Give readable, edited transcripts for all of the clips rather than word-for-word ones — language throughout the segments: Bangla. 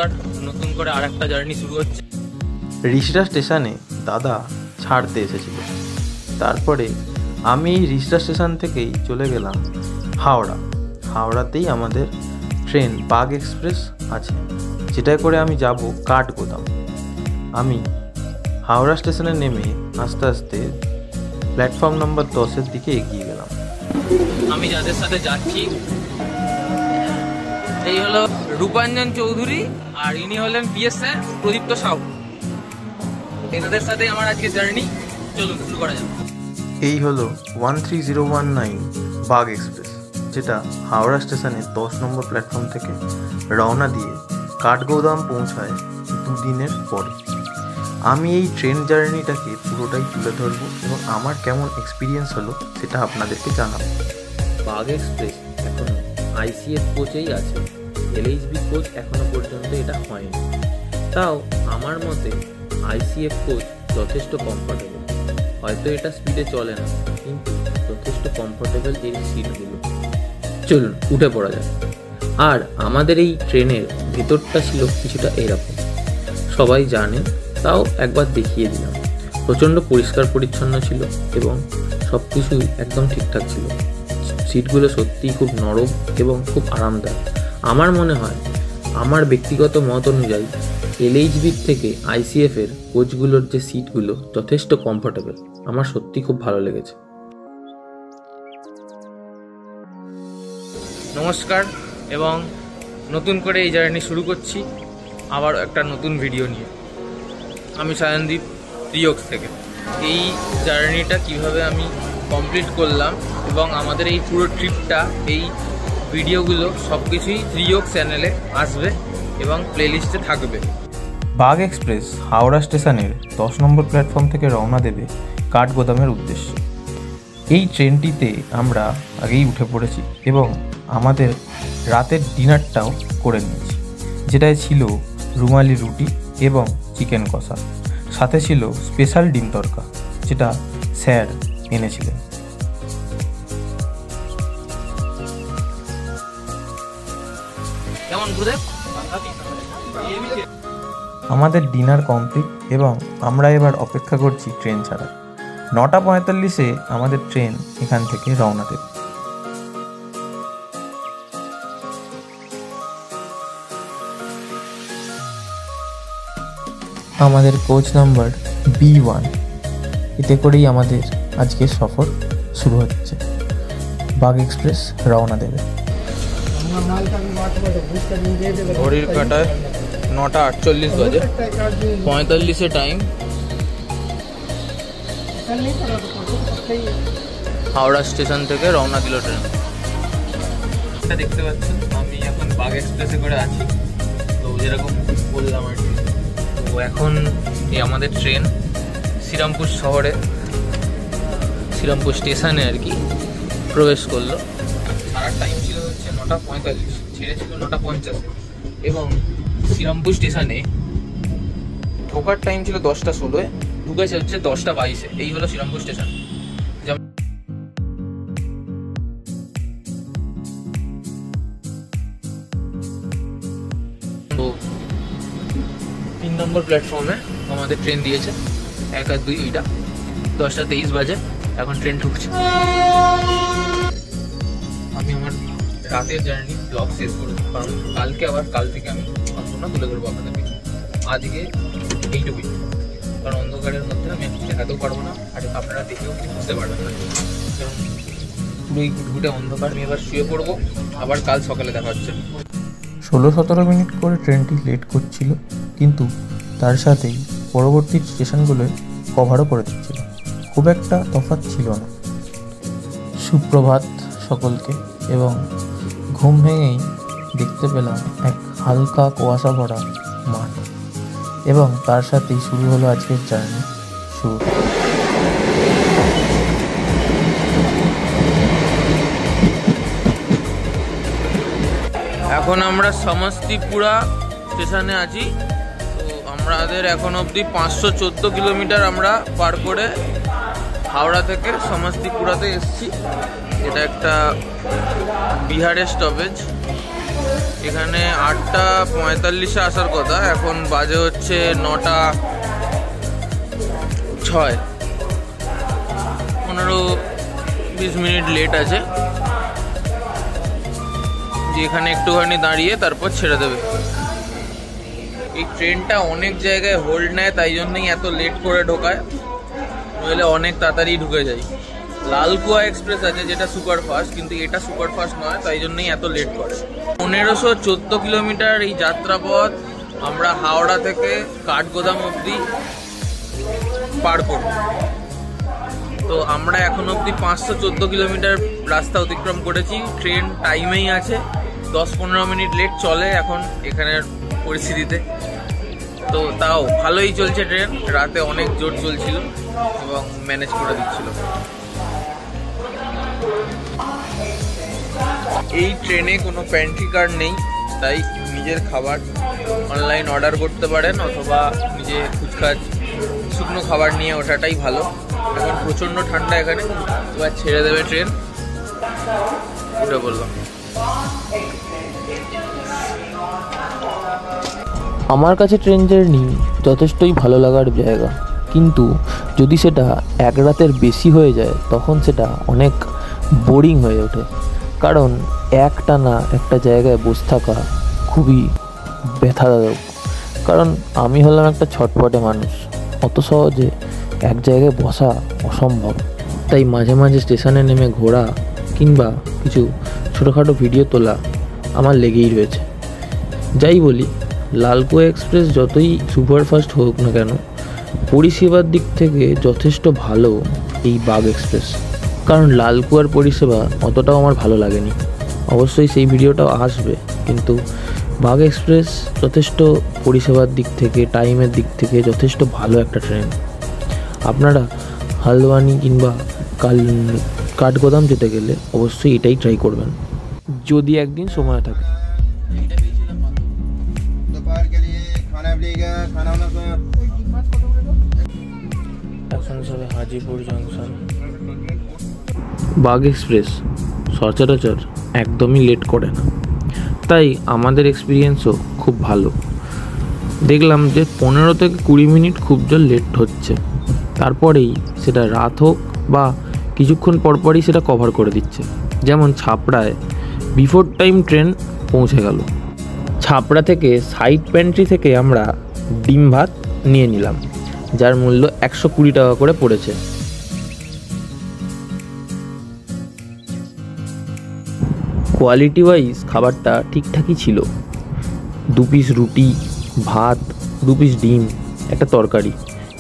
নমস্কার, নতুন করে আরেকটা জার্নি শুরু হচ্ছে। রিষড়া স্টেশনে দাদা ছাড়তে এসেছিল। তারপরে আমি এই রিষড়া স্টেশন থেকেই চলে গেলাম হাওড়াতেই আমাদের ট্রেন বাগ এক্সপ্রেস আছে, যেটায় করে আমি যাব কাঠগোদাম। আমি হাওড়া স্টেশনে নেমে আস্তে আস্তে প্ল্যাটফর্ম নম্বর 10-এর দিকে এগিয়ে গেলাম। আমি যাদের সাথে যাচ্ছি এই হলো রূপাঞ্জন চৌধুরী, আর ইনি হলেন পিএস স্যার প্রদীপ্ত সাহু। এনাদের সাথে আমার আজকে জার্নি, চলুন শুরু করা যাক। এই হলো 13019 বাগ এক্সপ্রেস, যেটা হাওড়া স্টেশনে 10 নম্বর প্ল্যাটফর্ম থেকে রওনা দিয়ে কাঠগোদাম পৌঁছায় 2 দিনের পরে। আমি এই ট্রেন জার্নিটাকে পুরোটাই তুলে ধরবো এবং আমার কেমন এক্সপিরিয়েন্স হলো সেটা আপনাদেরকে জানাবো। বাগ এক্সপ্রেস এখনও আইসিএফ কোচেই আছে, এলএইচবি কোচ এখনো পর্যন্ত এটা হয়নি। তাও আমার মতে আইসিএফ কোচ যথেষ্ট কমফোর্টেবল। হয়তো এটা স্পিডে চলে না, কিন্তু যথেষ্ট কমফোর্টেবল এই সিটগুলো। চলুন উঠে পড়া যায়। আর আমাদের এই ট্রেনের ভেতরটা ছিল কিছুটা এরকম, সবাই জানে, তাও একবার দেখিয়ে দিলাম। প্রচণ্ড পরিষ্কার পরিচ্ছন্ন ছিল এবং সব কিছুই একদম ঠিকঠাক ছিল। সিটগুলো সত্যিই খুব নরম এবং খুব আরামদায়ক। আমার মনে হয়, আমার ব্যক্তিগত মত অনুযায়ী এলএইচবির থেকে আইসিএফের কোচগুলোর যে সিটগুলো যথেষ্ট কমফোর্টেবল। আমার সত্যি খুব ভালো লেগেছে। নমস্কার, এবং নতুন করে এই জার্নি শুরু করছি আবার একটা নতুন ভিডিও নিয়ে। আমি সায়নদীপ রিওক্স থেকে। এই জার্নিটা কিভাবে আমি কমপ্লিট করলাম এবং আমাদের এই পুরো ট্রিপটা, এই ভিডিওগুলো সব কিছুই রিওক্স চ্যানেলে আসবে এবং প্লেলিস্টে থাকবে। বাগ এক্সপ্রেস হাওড়া স্টেশনের 10 নম্বর প্ল্যাটফর্ম থেকে রওনা দেবে কাঠগোদামের উদ্দেশ্যে। এই ট্রেনটিতে আমরা আগেই উঠে পড়েছি এবং আমাদের রাতের ডিনারটাও করে নিয়েছি, যেটায় ছিল রুমালি রুটি এবং চিকেন কষা, সাথে ছিল স্পেশাল ডিম তড়কা, যেটা স্যার এনেছিলেন। আমাদের ডিনার কমপ্লিট এবং আমরা এবার অপেক্ষা করছি ট্রেন ছাড়া। 9:45-এ আমাদের ট্রেন এখান থেকে রওনা দেবে। আমাদের কোচ নাম্বার B1, এতে করেই আমাদের আজকের সফর শুরু হচ্ছে। বাগ এক্সপ্রেস রওনা দেবে। ঘড়ির কাঁটায় 9:48 বাজে, 45-এ টাইম। হাওড়া স্টেশন থেকে রওনা দিল ট্রেন। দেখতে পাচ্ছেন আমি এখন বাগ এক্সপ্রেসে করে আছি, তো যেরকম বললাম আর কি। তো এখন এই আমাদের ট্রেন শ্রীরামপুর শহরে, শ্রীরামপুর স্টেশনে আর কি প্রবেশ করলো। ছাড়ার টাইম ছিল হচ্ছে 9:45, ছেড়েছিল 9:50 এবং শ্রীরামপুর স্টেশনে ঢোকার টাইম ছিল 10:16, ঢুকেছে হচ্ছে 10:22। এই হলো শ্রীরামপুর স্টেশন। তো 3 নম্বর প্ল্যাটফর্মে আমাদের ট্রেন দিয়েছে 1 আর 2, এইটা 10:23 বাজে, এখন ট্রেন ঢুকছে। আমি আমার রাতের জার্নি ব্লগ শেষ করবো, কারণ কাল থেকে আমি সম্পূর্ণ তুলে ধরবো আপনাদেরকে। আজকে এইটুকুই, কারণ অন্ধকারের মধ্যে আমি দেখাতেও পারবো না, আর আপনারা দেখেও কিছু বুঝতে পারবেন না, কারণ পুরোই ঘুটঘুটে অন্ধকার। আমি এবার শুয়ে পড়বো, আবার কাল সকালে দেখা হচ্ছে। 16-17 মিনিট করে ট্রেনটি লেট করছিল, কিন্তু তার সাথেই পরবর্তী স্টেশনগুলোয় কভারও করে দিচ্ছিল। খুব একটা তফাৎ ছিল না। সুপ্রভাত সকলকে, এবং ঘুম ভেঙেই দেখতে পেলাম এক হালকা কুয়াশা ভরা মাঠ, এবং তার সাথেই শুরু হলো আজকের জার্নি শুরু। এখন আমরা সমস্তিপুরা স্টেশনে আছি। তো আমাদের এখন অবধি 514 কিলোমিটার আমরা পার করে হাওড়া থেকে সমস্তিপুরাতে এসেছি। এটা একটা বিহারের স্টপেজ। এখানে 8:45 আসার কথা, এখন বাজে হচ্ছে 9:06। 15-20 মিনিট লেট আছে, যেখানে একটুখানি দাঁড়িয়ে তারপর ছেড়ে দেবে। এই ট্রেনটা অনেক জায়গায় হোল্ড নেয়, তাই জন্যই এত লেট করে ঢোকায়, নইলে অনেক তাড়াতাড়ি ঢুকে যায়। লালকুয়া এক্সপ্রেস আছে যেটা সুপার ফাস্ট, কিন্তু এটা সুপার ফাস্ট নয়, তাই জন্যই এত লেট করে। 1514 কিলোমিটার এই যাত্রাপথ আমরা হাওড়া থেকে কাঠগোদাম অবধি পার করব। তো আমরা এখন অবধি 514 কিলোমিটার রাস্তা অতিক্রম করেছি। ট্রেন টাইমেই আছে, 10-15 মিনিট লেট চলে এখন এখানের পরিস্থিতিতে। তো তাও ভালোই চলছে ট্রেন, রাতে অনেক জোর চলছিল এবং ম্যানেজ করে দিচ্ছিল। এই ট্রেনে কোনো প্যান্ট্রি কার্ড নেই, তাই নিজের খাবার অনলাইন অর্ডার করতে পারেন, অথবা নিজে খুচখাচ শুকনো খাবার নিয়ে ওঠাটাই ভালো। এখন প্রচণ্ড ঠান্ডা এখানে, এবার ছেড়ে দেবে ট্রেন, উঠে বললাম। আমার কাছে ট্রেন জার্নি যথেষ্টই ভালো লাগার জায়গা, কিন্তু যদি সেটা এক রাতের বেশি হয়ে যায় তখন সেটা অনেক বোরিং হয়ে ওঠে। কারণ একটানা একটা জায়গায় বসে থাকা খুবই ব্যথাদায়ক। কারণ আমি হলাম একটা ছটপটে মানুষ, অত সহজে এক জায়গায় বসা অসম্ভব। তাই মাঝে মাঝে স্টেশনে নেমে ঘোরা কিংবা কিছু ছোটোখাটো ভিডিও তোলা আমার লেগেই রয়েছে। যাই বলি, লালকুয়া এক্সপ্রেস যতই সুপারফাস্ট হোক না কেন, পরিষেবার দিক থেকে যথেষ্ট ভালো এই বাগ এক্সপ্রেস। কারণ লালকুয়ার পরিষেবা অতটাও আমার ভালো লাগেনি, অবশ্যই সেই ভিডিওটাও আসবে, কিন্তু বাগ এক্সপ্রেস যথেষ্ট পরিষেবার দিক থেকে, টাইমের দিক থেকে যথেষ্ট ভালো একটা ট্রেন। আপনারা হালওয়ানি কিংবা কাঠগোদাম যেতে গেলে অবশ্যই এটাই ট্রাই করবেন, যদি একদিন সময় থাকে। হাজিপুর জংশন। বাগ এক্সপ্রেস সচরাচর একদমই লেট করে না, তাই আমাদের এক্সপিরিয়েন্সও খুব ভালো। দেখলাম যে 15 থেকে 20 মিনিট খুব জোর লেট হচ্ছে, তারপরেই সেটা রাত হোক বা কিছুক্ষণ পরপরই সেটা কভার করে দিচ্ছে। যেমন ছাপড়ায় বিফোর টাইম ট্রেন পৌঁছে গেল। ছাপড়া থেকে সাইড প্যান্ট্রি থেকে আমরা ডিম ভাত নিয়ে নিলাম, যার মূল্য 120 টাকা করে পড়েছে। কোয়ালিটি ওয়াইজ খাবারটা ঠিকঠাকই ছিল। 2 পিস রুটি, ভাত, 2 পিস ডিম, একটা তরকারি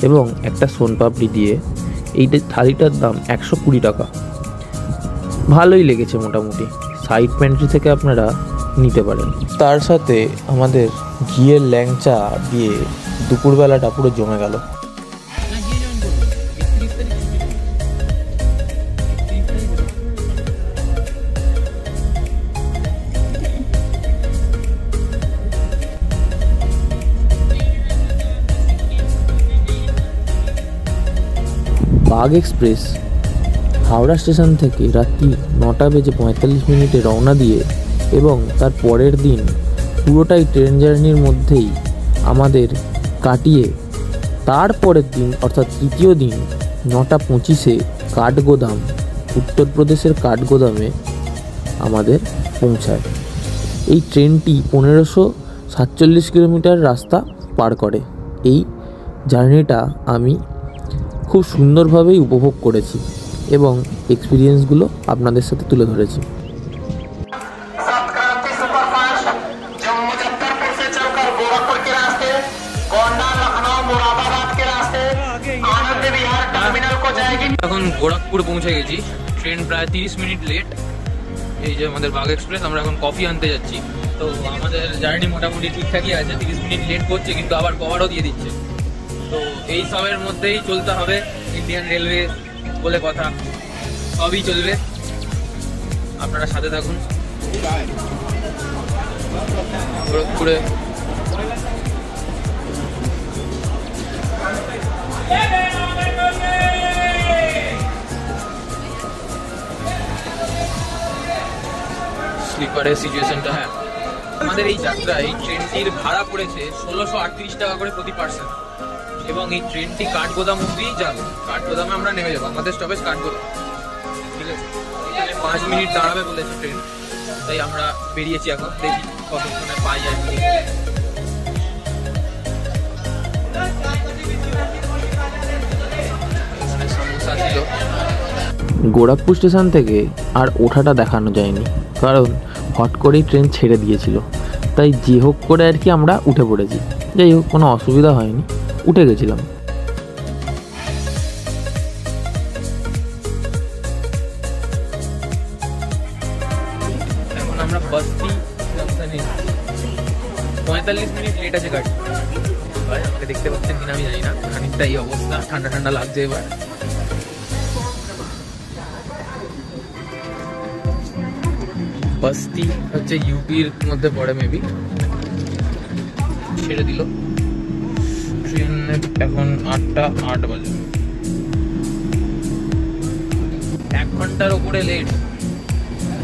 এবং একটা সোনপাপড়ি দিয়ে এইটা থালিটার দাম 120 টাকা। ভালোই লেগেছে মোটামুটি, সাইড প্যান্ট্রি থেকে আপনারা নিতে পারেন। তার সাথে আমাদের ঘিয়ের ল্যাংচা দিয়ে দুপুরবেলাটা পুরো জমে গেল। বাগ এক্সপ্রেস হাওড়া স্টেশন থেকে রাত্রি 9:45 রওনা দিয়ে এবং তার পরের দিন পুরোটাই ট্রেন জার্নির মধ্যেই আমাদের কাটিয়ে তারপরের দিন অর্থাৎ তৃতীয় দিন 9:25 কাঠগোদাম, উত্তরপ্রদেশের কাঠগোদামে আমাদের পৌঁছায়। এই ট্রেনটি 1547 কিলোমিটার রাস্তা পার করে। এই জার্নিটা আমি খুব সুন্দরভাবেই উপভোগ করেছি এবং এক্সপিরিয়েন্সগুলো আপনাদের সাথে তুলে ধরেছি। এখন গোরখপুর পৌঁছে গেছি, ট্রেন প্রায় 30 মিনিট লেট। এই যে আমাদের বাগ এক্সপ্রেস, আমরা এখন কফি আনতে যাচ্ছি। তো আমাদের জার্নি মোটামুটি ঠিকঠাকই আছে, 30 মিনিট লেট করছে কিন্তু আবার কভারও দিয়ে দিচ্ছে। তো এই সবের মধ্যেই চলতে হবে, ইন্ডিয়ান রেলওয়ে বলে কথা, সবই চলবে, আপনারা সাথে থাকুন। গোরখপুরে স্লিপারের সিচুয়েশনটা, হ্যাঁ আমাদের এই যাত্রা, এই ট্রেনটির ভাড়া পড়েছে 1638 টাকা করে প্রতি পার্সন, এবং এই ট্রেনটি কাঠগোদাম অব্দি যাবে। কাঠগোদামে আমরা নেমে যাবো, আমাদের স্টপেজ কাঠগোদাম, ঠিক আছে। এখানে 5 মিনিট দাঁড়াবে বলেছে ট্রেন, তাই আমরা বেরিয়েছি এখন, দেখি কতক্ষণে পাই আর কি। এখানে সমোসা ছিল। গোরখপুর স্টেশন থেকে আর ওঠাটা দেখানো যায়নি, কারণ হট করেই ট্রেন ছেড়ে দিয়েছিল, তাই যে হোক করে আর কি আমরা উঠে পড়েছি। যাই হোক, কোনো অসুবিধা হয়নি, উঠে গেছিলাম। এখন আমরা বস্তি জংশনে 45 মিনিট লেট আছে গাড়ি। ভাই আমাকে দেখতে পাচ্ছেন কিনা আমি জানি না, খানিকটা এই অবস্থা, ঠান্ডা ঠান্ডা লাগছে এবার। বস্তি হচ্ছে ইউপির মধ্যে পড়ে মেবি। ছেড়ে দিল ট্রেন, এখন 8:08 বাজে। 1 ঘন্টার উপরে লেট।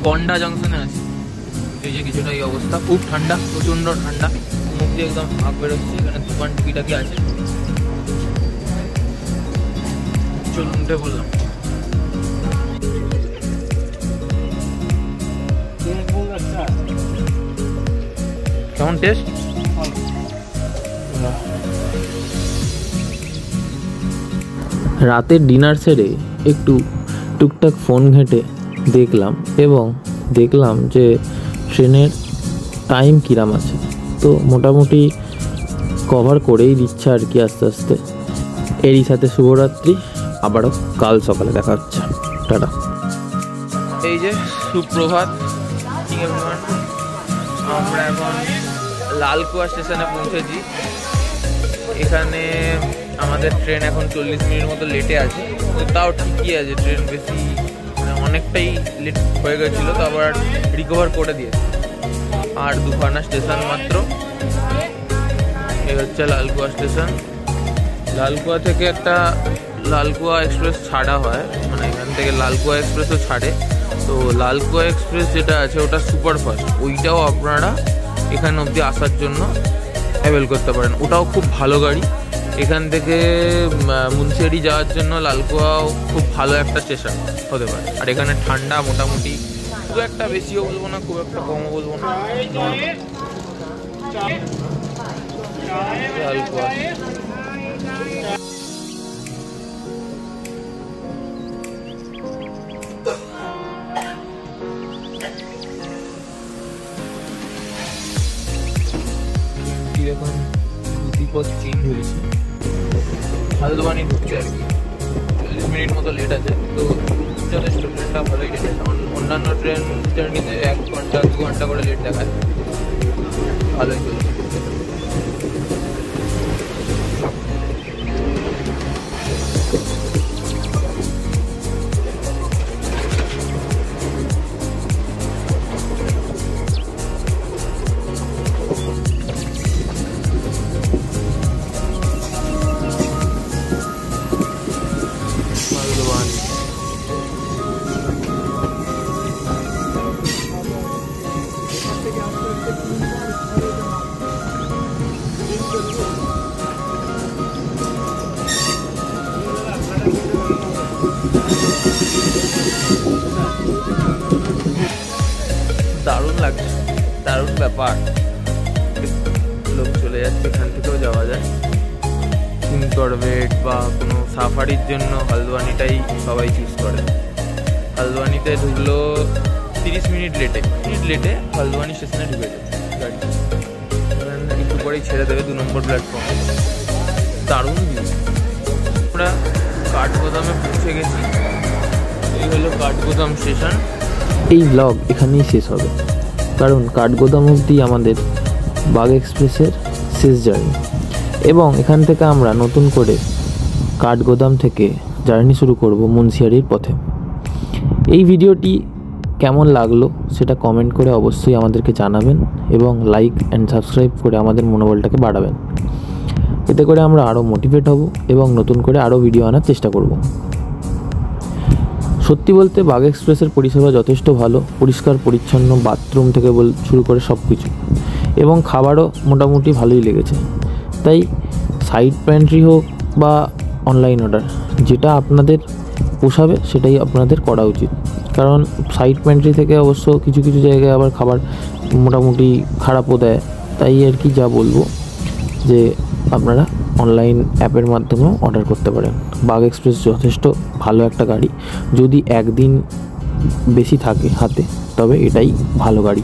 গন্ডা জংশনে আছে, এই যে কিছুটা এই অবস্থা। খুব ঠান্ডা, প্রচন্ড ঠান্ডা, মুখ দিয়ে একদম হাঁক বেরোচ্ছে। এখানে দোকান টুকিটাকি আছে। চলুন উঠে বললাম। কেমন টেস্ট? রাতের ডিনার সেরে একটু টুকটাক ফোন ঘেঁটে দেখলাম, এবং দেখলাম যে ট্রেনের টাইম কিরাম আছে। তো মোটামুটি কভার করেই দিচ্ছে আর কি আস্তে আস্তে। এরই সাথে শুভরাত্রি, আবারও কাল সকালে দেখা হচ্ছে। টাটা। এই যে সুপ্রভাত, আমরা এখন লালকুয়া স্টেশনে পৌঁছেছি। এখানে আমাদের ট্রেন এখন 40 মিনিট মতো লেটে আছে, তাও ঠিকই আছে। ট্রেন বেশি মানে অনেকটাই লেট হয়ে গেছিলো, তো আবার রিকভার করে দিয়েছে। আর 2খানা স্টেশন মাত্র। এই হচ্ছে লালকুয়া স্টেশন। লালকুয়া থেকে একটা লালকুয়া এক্সপ্রেস ছাড়া হয়, মানে এখান থেকে লালকুয়া এক্সপ্রেসও ছাড়ে। তো লালকুয়া এক্সপ্রেস যেটা আছে ওটা সুপারফাস্ট, ওইটাও আপনারা এখানে অবধি আসার জন্য অ্যাভেল করতে পারেন। ওটাও খুব ভালো গাড়ি। এখান থেকে মুন্সিয়ারি যাওয়ার জন্য লালকুয়াও খুব ভালো একটা স্টেশন হতে পারে। আর এখানে ঠান্ডা মোটামুটি, খুব একটা বেশিও বলবো না, খুব একটা কমও বলবো না, লালকুয়া। এখন গতিপথ চেঞ্জ হয়েছে, হালদোয়ানি ঢুকছে আর কি। 40 মিনিট মতো লেট আছে, তো যথেষ্ট ট্রেনটা ভালোই লেট আছে। অন্যান্য ট্রেন জার্নিতে 1 ঘন্টা 2 ঘন্টা করে লেট দেখায়, ভালোই চলছে। দারুণ লাগছে, দারুণ ব্যাপার। লোক চলে যাচ্ছে, এখান থেকেও যাওয়া যায়। কর্বেট বা কোনো সাফারির জন্য হালদোয়ানিটাই সবাই চুজ করে। হালদোয়ানিতে ঢুকলো 30 মিনিট লেটে হালদোয়ানি স্টেশনে ঢুকে যাবে গাড়ি। একটু পরেই ছেড়ে দেবে 2 নম্বর প্ল্যাটফর্মে। দারুণ ভিউ। আমরা কাঠগোদামে পৌঁছে গেছি। এই হলো কাঠগোদাম স্টেশন। এই ব্লগ এখানেই শেষ হবে, কারণ কাঠগোদাম অবধি আমাদের বাগ এক্সপ্রেসের শেষ জার্নি, এবং এখান থেকে আমরা নতুন করে কাঠগোদাম থেকে জার্নি শুরু করব মুন্সিয়ারির পথে। এই ভিডিওটি কেমন লাগলো সেটা কমেন্ট করে অবশ্যই আমাদেরকে জানাবেন, এবং লাইক অ্যান্ড সাবস্ক্রাইব করে আমাদের মনোবলটাকে বাড়াবেন। এতে করে আমরা আরও মোটিভেট হব এবং নতুন করে আরও ভিডিও আনার চেষ্টা করব। সত্যি বলতে বাগ এক্সপ্রেসের পরিষেবা যথেষ্ট ভালো, পরিষ্কার পরিচ্ছন্ন, বাথরুম থেকে শুরু করে সব কিছু, এবং খাবারও মোটামুটি ভালোই লেগেছে। তাই সাইড প্যান্ট্রি হোক বা অনলাইন অর্ডার, যেটা আপনাদের পোষাবে সেটাই আপনাদের করা উচিত। কারণ সাইড প্যান্ট্রি থেকে অবশ্য কিছু কিছু জায়গায় আবার খাবার মোটামুটি খারাপও দেয়। তাই আর কি যা বলবো যে আপনারা অনলাইন অ্যাপের মাধ্যমেও অর্ডার করতে পারেন। বাগ এক্সপ্রেস যথেষ্ট ভালো একটা গাড়ি, যদি একদিন বেশি থাকে হাতে তবে এটাই ভালো গাড়ি।